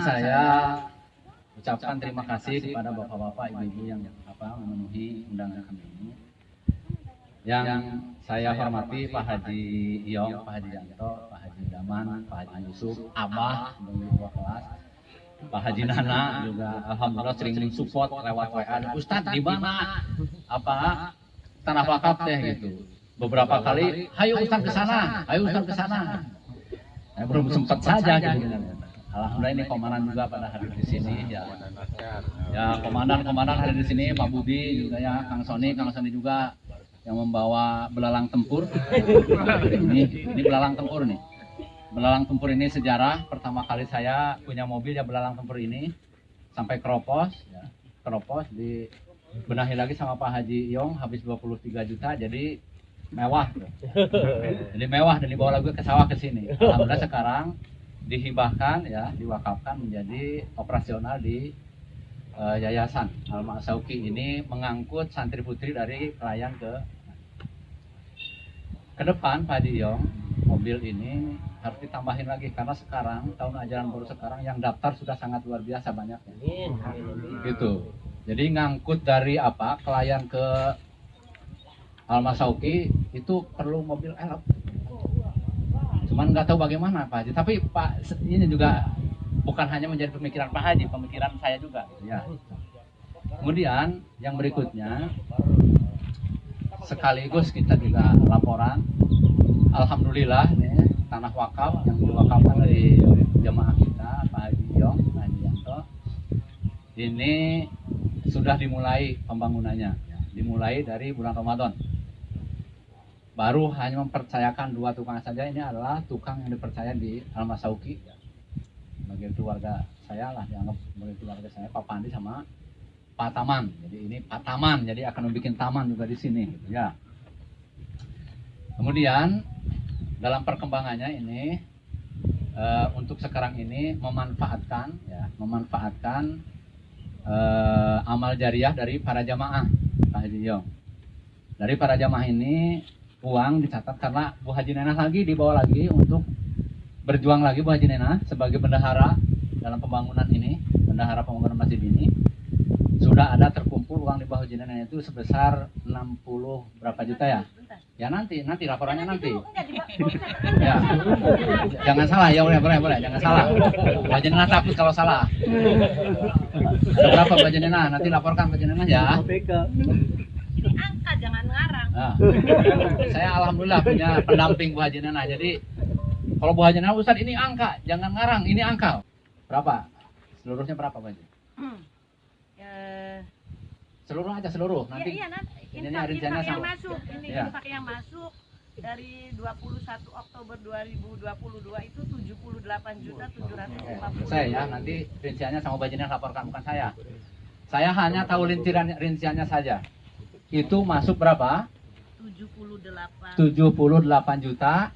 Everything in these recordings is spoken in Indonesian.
saya ucapkan terima kasih kepada bapak-bapak, ibu-ibu yang memenuhi undangan kami ini. Yang saya hormati Pak Haji Iyong, Pak Haji Yanto, Pak Haji Daman, Pak Haji Yusuf, Abah, dari dua kelas, Pak Haji Nana juga alhamdulillah sering support lewat WA. Ustadz di mana tanah wakaf teh gitu. Beberapa kali, ayo Ustadz ke sana, ayo Ustadz ke sana. Belum sempat saja gitu. Alhamdulillah ini komandan juga pada hadir di sini ya. Ya komandan hadir di sini, Pak Budi juga ya, Kang Sony juga yang membawa belalang tempur. Ini belalang tempur nih. Belalang tempur ini sejarah pertama kali saya punya mobil ya belalang tempur ini sampai keropos ya. Keropos dibenahi lagi sama Pak Haji Iyong habis 23 juta jadi mewah. Jadi mewah dan dibawa lagi ke sawah ke sini. Alhamdulillah sekarang dihibahkan ya, diwakafkan menjadi operasional di Yayasan Al-Masauki ini mengangkut santri putri dari Krayan ke depan Pak Haji Iyong. Mobil ini harus ditambahin lagi karena sekarang tahun ajaran baru sekarang yang daftar sudah sangat luar biasa banyaknya. Gitu. Jadi ngangkut dari Klayan ke Al-Masauki itu perlu mobil elf. Cuman nggak tahu bagaimana Pak Haji. Tapi Pak ini juga bukan hanya menjadi pemikiran Pak Haji, pemikiran saya juga. Ya. Kemudian yang berikutnya sekaligus kita juga laporan. Alhamdulillah nih, tanah wakaf yang diwakafkan dari jamaah kita Pak Haji Iyong, Pak Haji Yanto ini sudah dimulai pembangunannya ya, dimulai dari bulan Ramadan. Baru hanya mempercayakan 2 tukang saja, ini adalah tukang yang dipercaya di Al-Masauki ya. Bagi keluarga saya lah, dianggap sebagai keluarga saya, Pak Pandi sama Pak Taman. Jadi ini Pak Taman, jadi akan membuat taman juga di sini ya. Kemudian dalam perkembangannya ini untuk sekarang ini memanfaatkan amal jariah dari para jamaah Pak Haji Iyong. Dari para jamaah ini uang dicatat karena Bu Haji Nenah lagi dibawa lagi untuk berjuang lagi Bu Haji Nenah sebagai bendahara dalam pembangunan ini, bendahara pembangunan masjid ini. Sudah ada terkumpul uang di Bu Haji Nenah itu sebesar 60 berapa juta ya? Ya nanti laporannya nanti. Ya. Jangan salah ya, boleh, jangan salah. Bu Haji Nenah takut kalau salah. Berapa Bu Haji Nenah? Nanti laporkan Bu Haji Nenah ya. Angka jangan ngarang. Nah, saya alhamdulillah punya pendamping Bu Haji Nenah. Jadi kalau Bu Haji Nenah, Ustadz ini angka, jangan ngarang, ini angka. Berapa? Seluruhnya berapa Bu Haji? Seluruh aja seluruh. Nanti iya, ini rinciannya yang sama. masuk, ini Ya. infak yang masuk dari 21 Oktober 2022 itu 78.750.000. Saya ya, nanti rinciannya sama Bu Haji Nenah laporkan, bukan saya. Saya hanya tahu rinciannya saja. Itu masuk berapa? 78 juta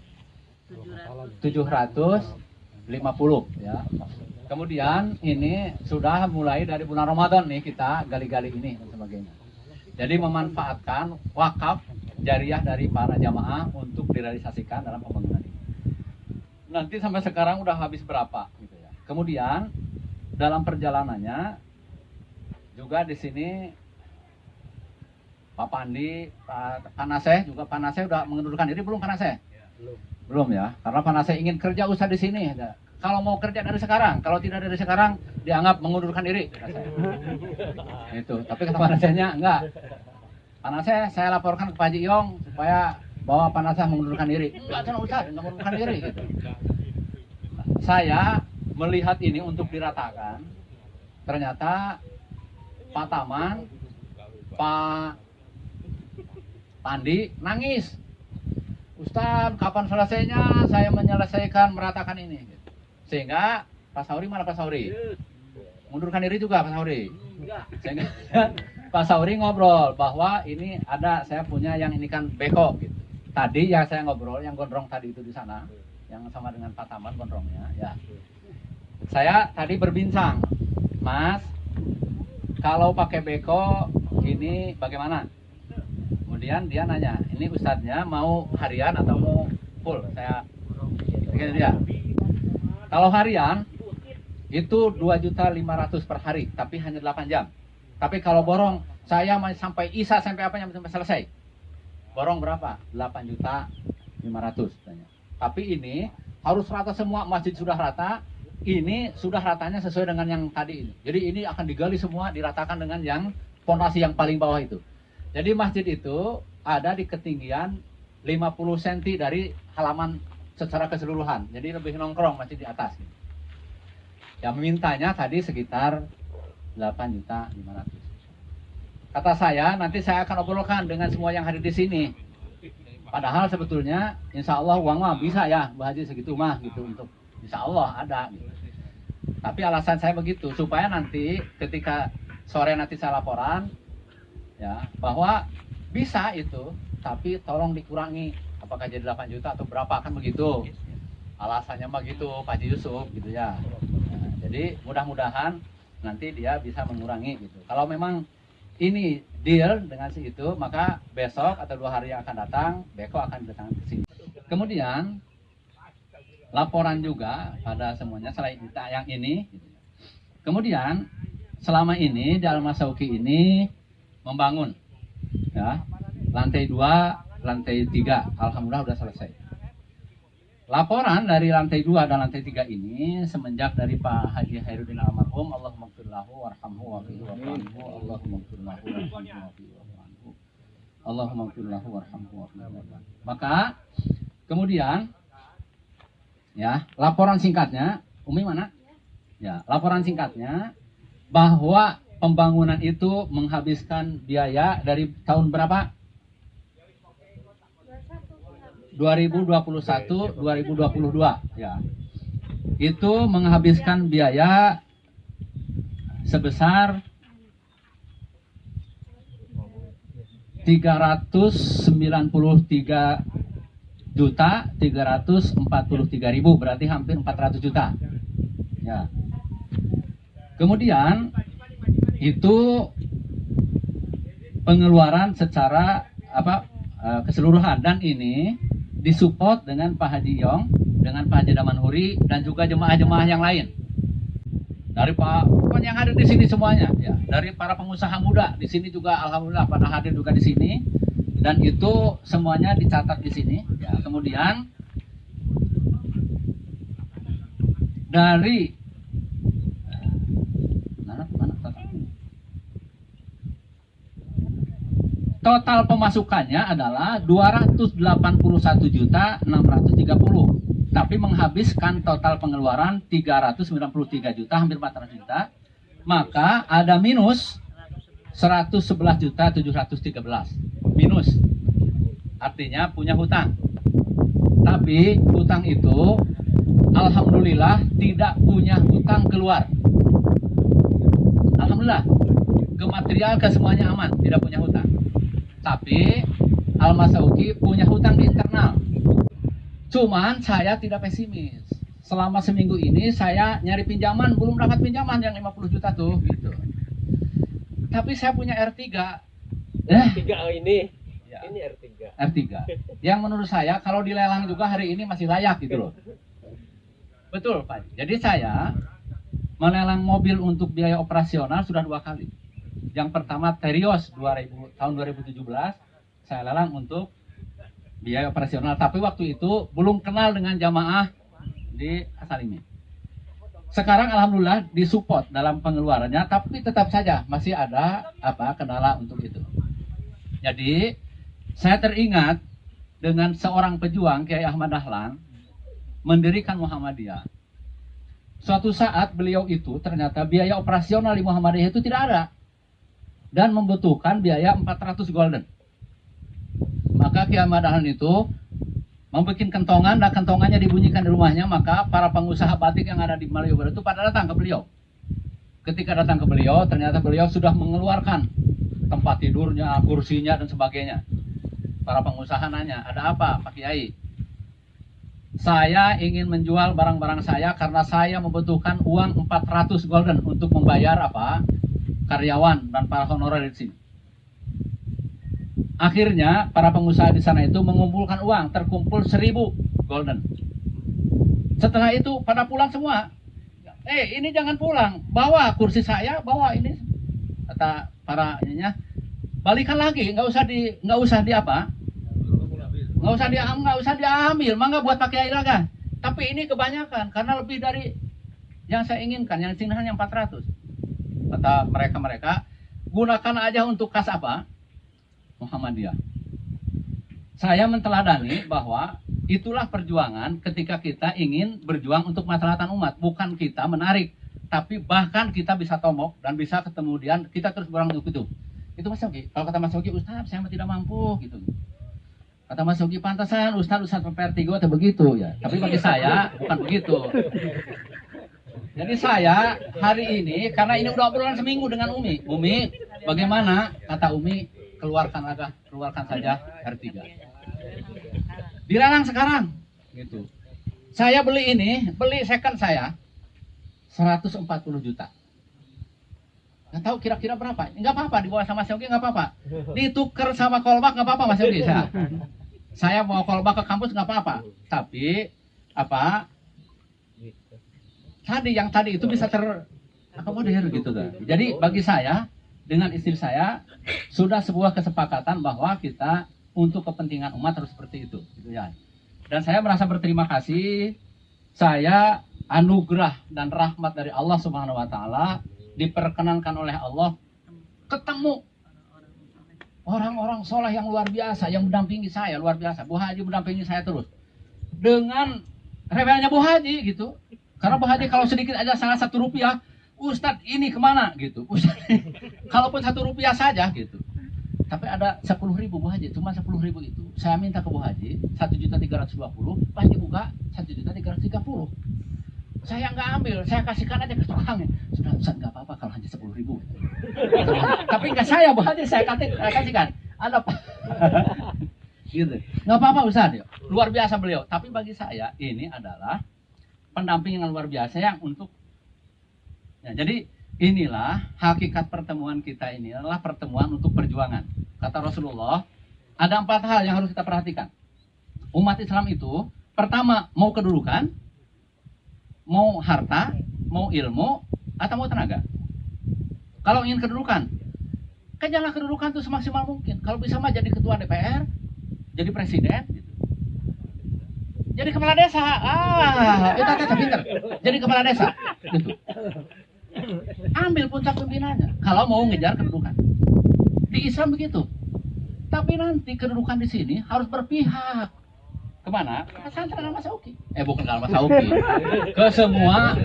750 ya. Kemudian ini sudah mulai dari bulan Ramadan nih kita gali-gali ini dan sebagainya. Jadi memanfaatkan wakaf jariah dari para jamaah untuk direalisasikan dalam pembangunan ini. Nanti sampai sekarang udah habis berapa gitu ya. Kemudian dalam perjalanannya juga di sini Pak Pandi, Pak Naseh juga, Pak Naseh udah mengundurkan diri belum Pak Naseh? Belum ya, karena Pak Naseh ingin kerja usaha di sini. Kalau mau kerja dari sekarang, kalau tidak dari sekarang dianggap mengundurkan diri. Itu, tapi kata Pak Nasehnya enggak. Pak Naseh saya laporkan ke Pak Haji Iyong supaya bawa Pak Naseh mengundurkan diri. Enggak, jangan usah, enggak mengundurkan diri. Gitu. Saya melihat ini untuk diratakan, ternyata Pak Taman, Pak Pandi nangis. Ustadz, kapan selesainya saya menyelesaikan meratakan ini? Sehingga Pak Sauri mana Pak Sauri? Mundurkan diri juga Pak Sauri. Sehingga Pak Sauri ngobrol bahwa ini ada saya punya yang ini kan beko gitu. Tadi yang saya ngobrol, yang gondrong tadi itu di sana, yang sama dengan Pak Taman gondrongnya, ya. Saya tadi berbincang, Mas, kalau pakai beko ini bagaimana? Kemudian dia nanya, ini ustadznya mau harian atau mau full? Saya pikir dia, kalau harian itu 2.500.000 per hari, tapi hanya 8 jam. Tapi kalau borong, saya sampai Isya sampai apanya sampai selesai. Borong berapa? 8.500.000 katanya. Tapi ini harus rata semua, masjid sudah rata. Ini sudah ratanya sesuai dengan yang tadi ini. Jadi ini akan digali semua, diratakan dengan yang fondasi yang paling bawah itu. Jadi masjid itu ada di ketinggian 50 cm dari halaman secara keseluruhan. Jadi lebih nongkrong masjid di atas. Yang mintanya tadi sekitar 8.500.000. Kata saya, nanti saya akan obrolkan dengan semua yang hadir di sini. Padahal sebetulnya, insya Allah uang mah bisa ya, Bu Haji segitu mah gitu untuk insya Allah ada. Gitu. Tapi alasan saya begitu supaya nanti ketika sore nanti saya laporan, ya bahwa bisa itu, tapi tolong dikurangi. Apakah jadi 8 juta atau berapa kan begitu? Alasannya mah gitu, Pak Haji Yusuf gitu ya. Nah, jadi mudah-mudahan nanti dia bisa mengurangi gitu. Kalau memang ini deal dengan si itu, maka besok atau 2 hari yang akan datang, Beko akan datang ke sini. Kemudian laporan juga pada semuanya selain yang ini. Kemudian selama ini di Al-Masauki ini membangun, ya, lantai 2, lantai 3, alhamdulillah sudah selesai. Laporan dari lantai 2 dan lantai 3 ini semenjak dari Pak Haji Khairuddin almarhum, Allahumma ighfir lahu warhamhu wafihi wa'fu, Allahumma ighfir lahu warhamhu wafihi wa'fu, Allahumma ighfir lahu warhamhu wafihi wa'fu. Maka kemudian ya, laporan singkatnya, Umi mana? Ya, laporan singkatnya bahwa pembangunan itu menghabiskan biaya dari tahun berapa? 2021, 2022 ya. Itu menghabiskan biaya sebesar 393.343.000, berarti hampir 400 juta. Ya. Kemudian itu pengeluaran secara keseluruhan, dan ini disupport dengan Pak Haji Yong, dengan Pak Haji Damanhuri, dan juga jemaah-jemaah yang lain. Dari Pak yang hadir di sini semuanya, ya. Dari para pengusaha muda di sini juga, alhamdulillah pada hadir juga di sini, dan itu semuanya dicatat di sini. Ya. Kemudian dari total pemasukannya adalah 281.630.000, tapi menghabiskan total pengeluaran 393 juta, hampir 400 juta. Maka ada minus 111.713 minus, artinya punya hutang. Tapi hutang itu alhamdulillah tidak punya hutang keluar. Alhamdulillah, ke material ke semuanya aman, tidak punya hutang. Tapi Al-Masauki punya hutang di internal. Cuman saya tidak pesimis. Selama seminggu ini saya nyari pinjaman, belum dapat pinjaman yang 50 juta tuh gitu. Tapi saya punya R3. R3 ini. Ya. Ini R3. R3. Yang menurut saya kalau dilelang juga hari ini masih layak gitu loh. Betul, Pak. Jadi saya melelang mobil untuk biaya operasional sudah 2 kali. Yang pertama Terios tahun 2017 saya lelang untuk biaya operasional, tapi waktu itu belum kenal dengan jamaah di Asalimi. Sekarang alhamdulillah disupport dalam pengeluarannya, tapi tetap saja masih ada kendala untuk itu. Jadi saya teringat dengan seorang pejuang, Kiai Ahmad Dahlan, mendirikan Muhammadiyah. Suatu saat beliau itu ternyata biaya operasional di Muhammadiyah itu tidak ada, dan membutuhkan biaya 400 golden. Maka Kiai Ahmad Dahlan itu membuat kentongan, dan kentongannya dibunyikan di rumahnya. Maka para pengusaha batik yang ada di Malioboro itu pada datang ke beliau. Ketika datang ke beliau, ternyata beliau sudah mengeluarkan tempat tidurnya, kursinya, dan sebagainya. Para pengusaha nanya, ada apa Pak Kiai? Saya ingin menjual barang-barang saya karena saya membutuhkan uang 400 golden untuk membayar karyawan dan para honorer di sini. Akhirnya para pengusaha di sana itu mengumpulkan uang, terkumpul 1.000 golden. Setelah itu pada pulang semua. ini jangan pulang, bawa kursi saya, bawa ini, kata para ininya, balikan lagi, nggak usah di apa, nggak usah diambil, mangga buat pakai air laga. Tapi ini kebanyakan karena lebih dari yang saya inginkan, yang sini hanya 400. Kata mereka, gunakan aja untuk kas apa? Muhammadiyah. Saya menteladani bahwa itulah perjuangan ketika kita ingin berjuang untuk kemaslahatan umat, bukan kita menarik, tapi bahkan kita bisa tomok dan bisa kemudian kita terus berjuang untuk itu. Itu Mas Yogi. Kalau kata Mas Yogi, Ustaz saya tidak mampu gitu. Kata Mas Yogi, pantasan Ustaz Vertigo atau begitu ya. Tapi bagi saya bukan begitu. Jadi saya hari ini, karena ini udah obrolan seminggu dengan Umi. Umi, bagaimana? Kata Umi, keluarkan saja R3. Dilarang sekarang. Gitu. Saya beli second saya 140 juta. Nggak tahu kira-kira berapa? Nggak apa-apa, dibawa sama Mas Yogi nggak apa-apa. Ditukar sama kolbak nggak apa-apa Mas Yogi. Saya mau kolbak ke kampus nggak apa-apa. Tapi apa? Yang tadi itu bisa terakomodir gitu kan. Jadi bagi saya dengan istri saya sudah sebuah kesepakatan bahwa kita untuk kepentingan umat harus seperti itu, gitu ya. Dan saya merasa berterima kasih. Saya anugerah dan rahmat dari Allah Subhanahu Wa Taala diperkenankan oleh Allah ketemu orang-orang soleh yang luar biasa yang mendampingi saya luar biasa. Bu Haji mendampingi saya terus dengan rewelnya Bu Haji gitu. Karena Bu Haji kalau sedikit aja salah 1 rupiah, Ustadz ini kemana gitu. Ustadz, kalaupun 1 rupiah saja gitu. Tapi ada 10.000 Bu Haji, cuma 10.000 itu. Saya minta ke Bu Haji 1.320.000, pas dibuka 1.330.000. Saya nggak ambil, saya kasihkan aja ke tukangnya. Sudah Ustadz nggak apa-apa kalau hanya 10.000. Tapi nggak saya Bu Haji, saya kasihkan. Ada apa? Gitu. Nggak apa-apa Ustadz, luar biasa beliau. Tapi bagi saya ini adalah pendamping yang luar biasa yang untuk ya, jadi inilah hakikat pertemuan kita ini adalah pertemuan untuk perjuangan. Kata Rasulullah, ada 4 hal yang harus kita perhatikan. Umat Islam itu pertama mau kedudukan, mau harta, mau ilmu, atau mau tenaga. Kalau ingin kedudukan, kejarlah kedudukan itu semaksimal mungkin. Kalau bisa mah jadi ketua DPR, jadi presiden gitu. Jadi kepala desa, itu pinter. Jadi kepala desa, gitu. Ambil puncak pimpinannya. Kalau mau ngejar kedudukan, di Islam begitu. Tapi nanti kedudukan di sini harus berpihak kemana? Ke pesantren Mas Sauki. Bukan ke Mas Sauki, ke semua.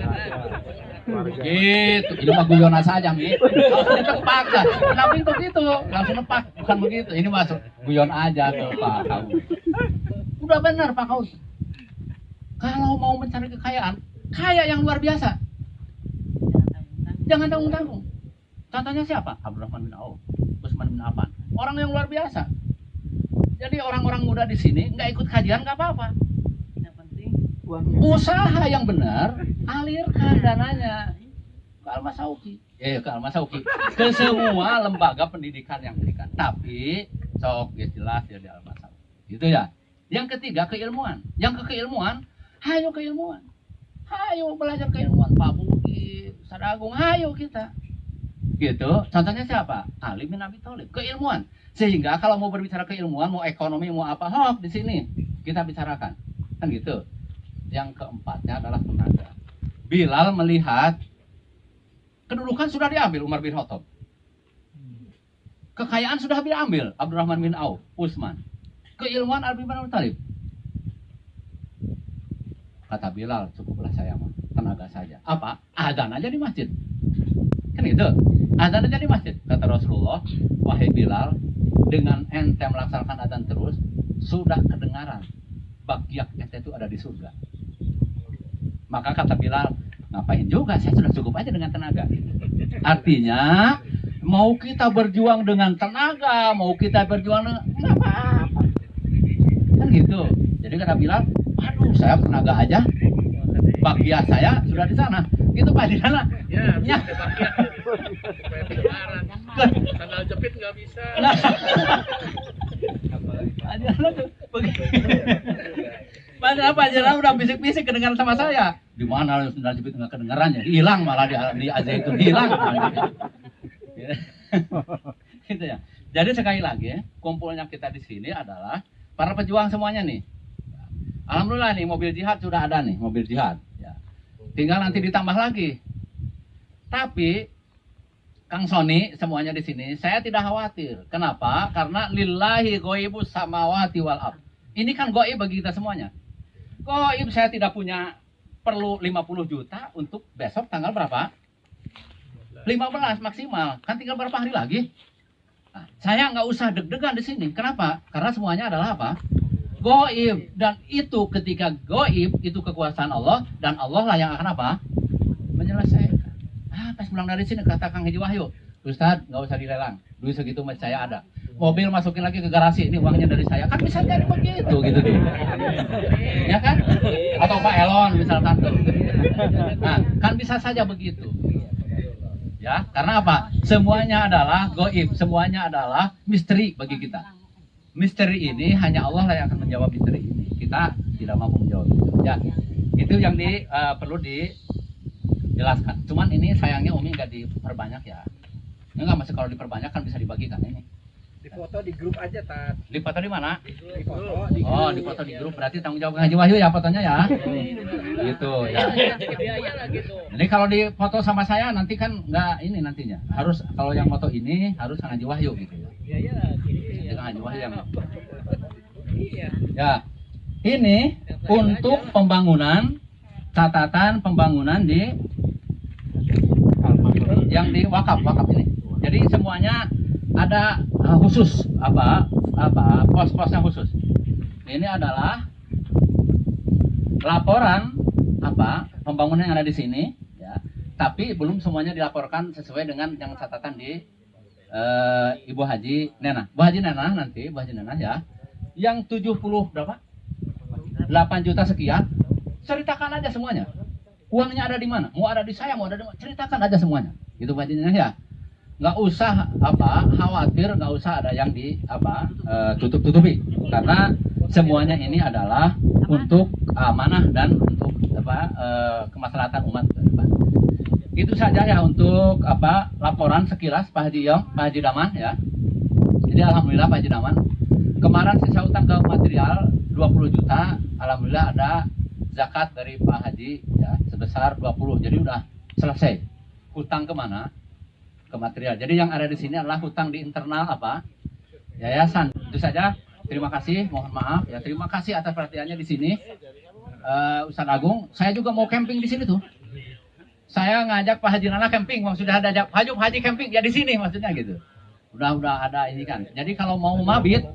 Gitu. Ini mah guyonan saja, Mi. Langsung ditepak lah. Kenapa itu gitu? Langsung nepak, bukan begitu. Ini masuk guyon aja tuh Pak Kaus. Udah benar Pak Kaus. Kalau mau mencari kekayaan, kaya yang luar biasa. Jangan tanggung-tanggung. Contohnya siapa? Abdurrahman bin Auf, Utsman bin Affan. Orang yang luar biasa. Jadi orang-orang muda di sini nggak ikut kajian nggak apa-apa. Yang penting usaha yang benar, alirkan dananya ke Al-Masauki. Ke Al-Masauki. Ke semua lembaga pendidikan yang berikan. Tapi sok jelas ya di Al-Masauki. Gitu ya. Yang ketiga keilmuan. Yang keilmuan, hayo keilmuan. Hayo belajar keilmuan. Pak Budi, Ustaz Agung, hayo kita. Gitu. Contohnya siapa? Ali bin Abi Thalib. Keilmuan. Sehingga kalau mau berbicara keilmuan, mau ekonomi, mau apa, di sini kita bicarakan. Kan gitu. Yang keempatnya adalah tenaga. Bilal melihat kedudukan sudah diambil Umar bin Khattab. Kekayaan sudah diambil Abdurrahman bin Auf, Utsman. Keilmuan Ali bin Abi Thalib. Kata Bilal, cukuplah saya mah, tenaga saja. Apa? Adzan aja di masjid. Kan gitu. Adzan aja di masjid. Kata Rasulullah, wahai Bilal, dengan ente melaksanakan adzan terus, sudah kedengaran bagiak ente itu ada di surga. Maka kata Bilal, ngapain juga, saya sudah cukup aja dengan tenaga. Artinya, mau kita berjuang dengan tenaga, mau kita berjuang dengan nggak apa-apa. Kan gitu. Jadi kata Bilal, aduh saya tenaga aja, bagian saya sudah di sana. Gitu Pak di sana. Ya. Sandal jepit nggak bisa. Padahal Pak Jana udah bisik-bisik kedengaran sama saya. Di mana Sendal Jepit nggak kedengarannya, hilang malah di Azaitun hilang. Gitu ya. Jadi sekali lagi, kumpulnya kita di sini adalah para pejuang semuanya nih. Alhamdulillah nih mobil jihad sudah ada nih, mobil jihad. Ya. Tinggal nanti ditambah lagi. Tapi Kang Sony semuanya di sini, saya tidak khawatir. Kenapa? Karena lillahi ghaibus samawati wal ard. Ini kan gaib bagi kita semuanya. Gaib saya tidak punya perlu 50 juta untuk besok tanggal berapa? 15 maksimal. Kan tinggal berapa hari lagi? Nah, saya nggak usah deg-degan di sini. Kenapa? Karena semuanya adalah apa? Gaib. Dan itu ketika gaib itu kekuasaan Allah dan Allah lah yang akan apa? Menyelesaikan. Pas pulang dari sini kata Kang Haji Wahyu, Ustadz nggak usah dilelang, duit segitu mas saya ada. Mobil masukin lagi ke garasi, ini uangnya dari saya. Kan bisa jadi begitu gitu tuh. Ya kan? Atau Pak Elon misalkan tuh. Nah, kan bisa saja begitu. Ya, karena apa? Semuanya adalah gaib, semuanya adalah misteri bagi kita. Misteri ini hanya Allah lah yang akan menjawab misteri ini. Kita tidak mampu menjawab. Ya, itu yang perlu dijelaskan. Cuman ini sayangnya Umi nggak diperbanyak ya. Enggak, masih kalau diperbanyak kan bisa dibagikan ini. Di foto di grup aja, Tat. Di foto di mana? Di foto di Oh, di foto di grup berarti tanggung jawab Haji Wahyu ya fotonya ya. Gitu ya. biaya lah gitu. Jadi kalau di foto sama saya nanti kan nggak ini nantinya. Harus kalau yang foto ini harus Kang Haji Wahyu gitu ya. Biaya lagi. Jadi Kang Haji Wahyu yang Iya. ya. Ini untuk pembangunan catatan pembangunan di yang di wakaf ini. Jadi semuanya ada khusus apa pos-posnya khusus. Ini adalah laporan pembangunan yang ada di sini ya. Tapi belum semuanya dilaporkan sesuai dengan yang catatan di Ibu Haji Nena. Bu Haji Nena nanti Bu Haji Nena ya. Yang 70 berapa? 8 juta sekian. Ceritakan aja semuanya. Uangnya ada di mana? Mau ada di saya, mau ada di mana? Ceritakan aja semuanya. Gitu Bu Haji Nena ya. Nggak usah khawatir, nggak usah ada yang tutup-tutupi karena semuanya ini adalah untuk amanah dan untuk kemaslahatan umat ke depan. Itu saja ya untuk laporan sekilas Pak Haji Yong, Pak Haji Daman ya. Jadi alhamdulillah Pak Haji Daman kemarin sisa utang ke material 20 juta, alhamdulillah ada zakat dari Pak Haji ya sebesar 20. Jadi udah selesai. Hutang kemana? Ke material. Jadi yang ada di sini adalah hutang di internal yayasan. Itu saja. Terima kasih. Mohon maaf ya. Terima kasih atas perhatiannya di sini. Ustadz Agung, saya juga mau camping di sini tuh. Saya ngajak Pak Haji Nana camping. Maksudnya ada Haji camping ya di sini maksudnya gitu. Udah ada ini kan. Jadi kalau mau mabit,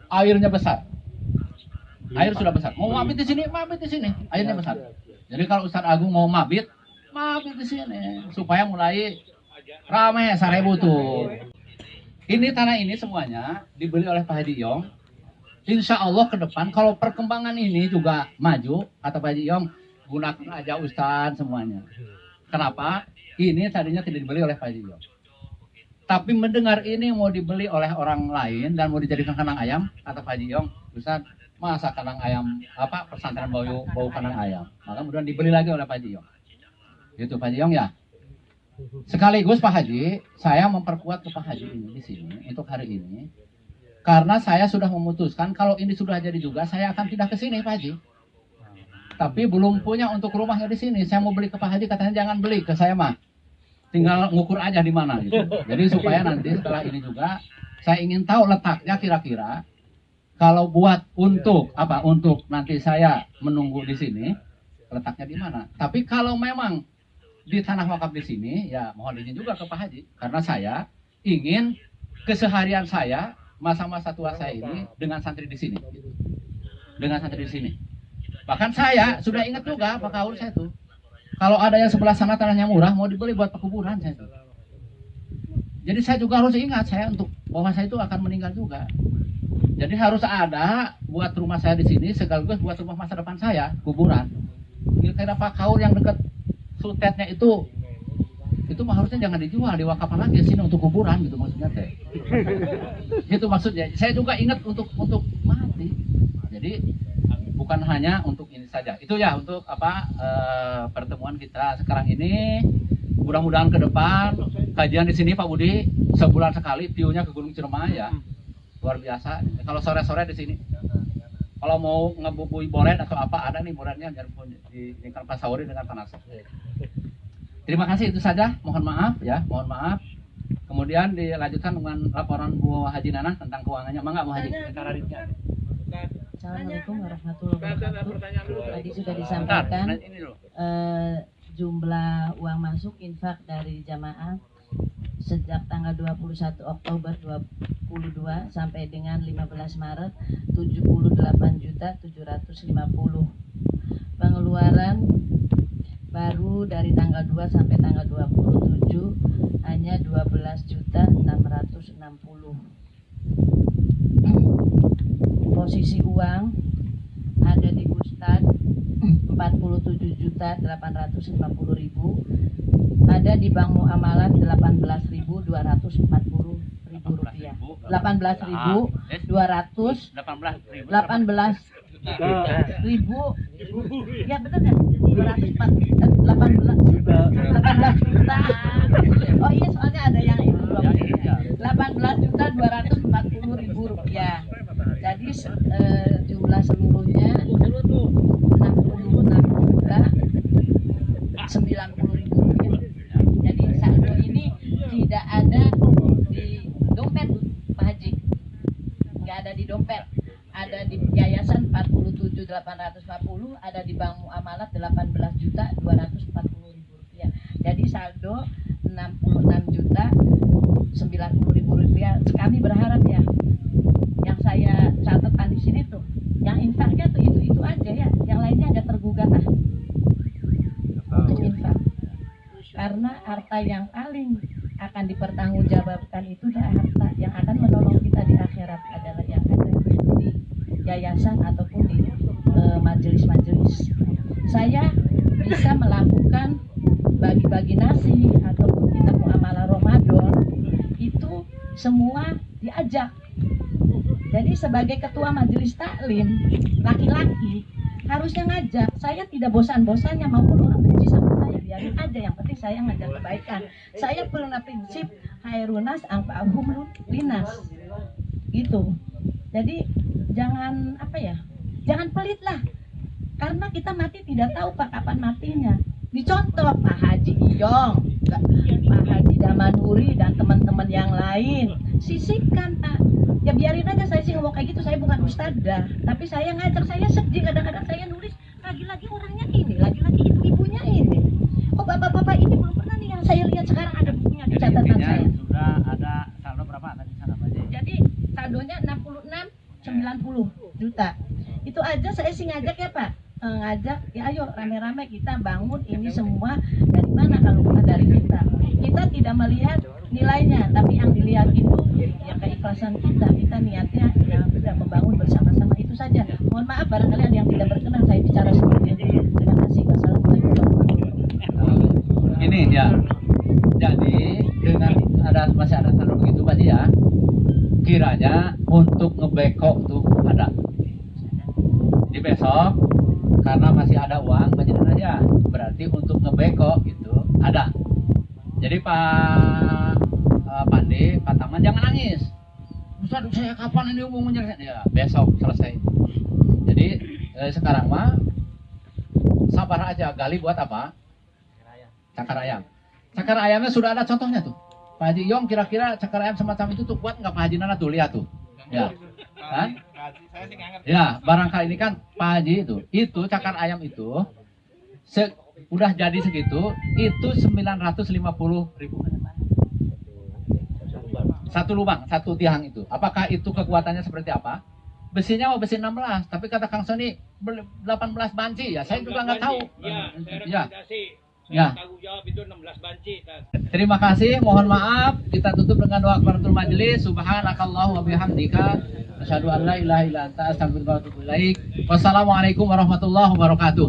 airnya besar. Air sudah besar. Mau mabit di sini, airnya besar. Jadi kalau Ustadz Agung mau mabit di sini supaya mulai ramai 1000 tuh. Ini tanah ini semuanya dibeli oleh Pak Haji Yong. Insya Allah ke depan kalau perkembangan ini juga maju, kata Pak Haji Yong, gunakan aja Ustadz semuanya. Kenapa? Ini tadinya tidak dibeli oleh Pak Haji Yong. Tapi mendengar ini mau dibeli oleh orang lain dan mau dijadikan kandang ayam, kata Pak Haji Yong, Ustadz, masa kandang ayam pesantren bau kandang ayam. Maka kemudian dibeli lagi oleh Pak Haji Yong. Gitu Pak Haji Yong ya. Sekaligus Pak Haji, saya memperkuat ke Pak Haji ini di sini untuk hari ini, karena saya sudah memutuskan kalau ini sudah jadi juga saya akan pindah ke sini Pak Haji. Tapi belum punya untuk rumahnya di sini. Saya mau beli ke Pak Haji, katanya jangan beli ke saya mah. Tinggal ngukur aja di mana gitu. Jadi supaya nanti setelah ini juga saya ingin tahu letaknya kira-kira kalau buat untuk nanti saya menunggu di sini letaknya di mana. Tapi kalau memang di tanah wakaf di sini, ya mohon izin juga ke Pak Haji, karena saya ingin keseharian saya masa-masa tua saya ini dengan santri di sini, Bahkan saya sudah ingat juga Pak Kaul saya tuh, kalau ada yang sebelah sana tanahnya murah mau dibeli buat pekuburan saya tuh. Jadi saya juga harus ingat saya untuk bahwa saya itu akan meninggal juga. Jadi harus ada buat rumah saya di sini sekaligus buat rumah masa depan saya, kuburan. Kira-kira Pak Kaul yang dekat sutetnya itu mah harusnya jangan dijual, diwakafkan lagi sini untuk kuburan gitu maksudnya teh. Itu maksudnya. Saya juga ingat untuk mati. Jadi bukan bukan hanya untuk ini saja. Itu ya untuk pertemuan kita sekarang ini. Mudah-mudahan ke depan kajian di sini Pak Budi sebulan sekali view-nya ke Gunung Ciremai ya. Luar biasa. Kalau sore-sore di sini. Kalau mau ngebubui boret atau apa ada nih boretnya di Pak Sauri dengan Pak Nasir. Terima kasih itu saja. Mohon maaf ya, mohon maaf. Kemudian dilanjutkan dengan laporan Bu Haji Nana tentang keuangannya. Mangga Bu Haji. Assalamualaikum warahmatullahi wabarakatuh. Tadi sudah Bentar, disampaikan ini dulu. jumlah uang masuk infak dari jamaah sejak tanggal 21 Oktober 2022 sampai dengan 15 Maret 78.750. Pengeluaran baru dari tanggal 2 sampai tanggal 27 hanya 12.660. Posisi uang ada di Ustad 47.850.000, ada di Bank Muamalat 18.240.000 rupiah. 18.200 18.000 ya benar ya 18 juta. Oh iya soalnya ada yang itu 18.240.000 rupiah. Jadi jumlah seluruhnya 66.090.000 rupiah. Jadi saldo ini tidak ada di dompet Pak Haji, nggak ada di dompet. Ada di yayasan 47.850, ada di Bank Muamalat 18.240.000 rupiah. Jadi saldo 66.090.000 rupiah. Kami berharap ya, yang saya catatkan di sini tuh, yang infaknya tuh itu aja ya, yang lainnya ada tergugat untuk infak. Karena harta yang paling akan dipertanggungjawabkan itu adalah harta yang akan menolong kita di akhirat adalah yang ada di yayasan ataupun di majelis-majelis. Saya bisa melakukan bagi-bagi nasi ataupun kita muamalah Ramadan itu semua diajak. Jadi sebagai ketua majelis taklim laki-laki harusnya ngajak. Saya tidak bosan-bosannya maupun orang benci sama saya, biarin aja, yang penting saya ngajak kebaikan. Saya punya prinsip khairunas anfa'uhum linas gitu. Jadi jangan jangan pelit lah, karena kita mati tidak tahu Pak kapan matinya. Dicontoh Pak Haji Iyong, Pak Haji Damanuri dan teman-teman yang lain, sisihkan Pak. Ya biarin aja, saya sih ngomong kayak gitu, saya bukan ustadzah, tapi saya ngajak, saya sedih kadang-kadang saya nulis, lagi-lagi orangnya ini, lagi-lagi ibu-ibunya ini. Oh bapak-bapak ini belum pernah nih yang saya lihat, sekarang ada bukunya di catatan saya. Sudah ada saldo berapa tadi sana Pak Haji? Jadi saldonya 90 juta. Itu aja saya sih ngajak ya Pak. Ngajak ya ayo rame-rame kita bangun ini semua. Dari mana kalau bukan dari kita. Kita tidak melihat nilainya, tapi yang dilihat itu ya keikhlasan kita. Kita niatnya ya sudah membangun bersama-sama, itu saja. Mohon maaf barangkali ada yang tidak berkenan saya bicara seperti ini. Terima kasih. Wassalamualaikum warahmatullahi wabarakatuh. Ini ya. Jadi dengan masih ada saldo begitu Pak Haji ya. Kiranya untuk ngebekok tuh ada. Di besok karena masih ada uang bajikan aja. Berarti untuk ngebekok itu ada. Jadi Pak Pandi, Pak Taman jangan nangis. Ustaz, saya kapan ini mau menyelesaikan? Ya, besok selesai. Jadi sekarang mah sabar aja, gali buat apa? Cakar ayam. Cakar ayamnya sudah ada contohnya tuh. Pak Haji Yong kira-kira cakar ayam semacam itu tuh kuat nggak Pak Haji Nana tuh, lihat tuh. Ya. Kan? Ya, barangkali ini kan Pak Haji itu cakar ayam itu udah jadi segitu, itu 950.000. Satu lubang, satu tiang itu. Apakah itu kekuatannya seperti apa? Besinya mau besi 16, tapi kata Kang Sony 18 banci. Ya, saya juga nggak tahu. Ya. Ya. Tanggung jawab itu 16 banci. Terima kasih, mohon maaf. Kita tutup dengan doa kafaratul majelis. Subhanakallahumma wa bihamdika asyhadu an la ilaha illa anta astaghfiruka wa atubu ilaik. Wassalamualaikum warahmatullahi wabarakatuh.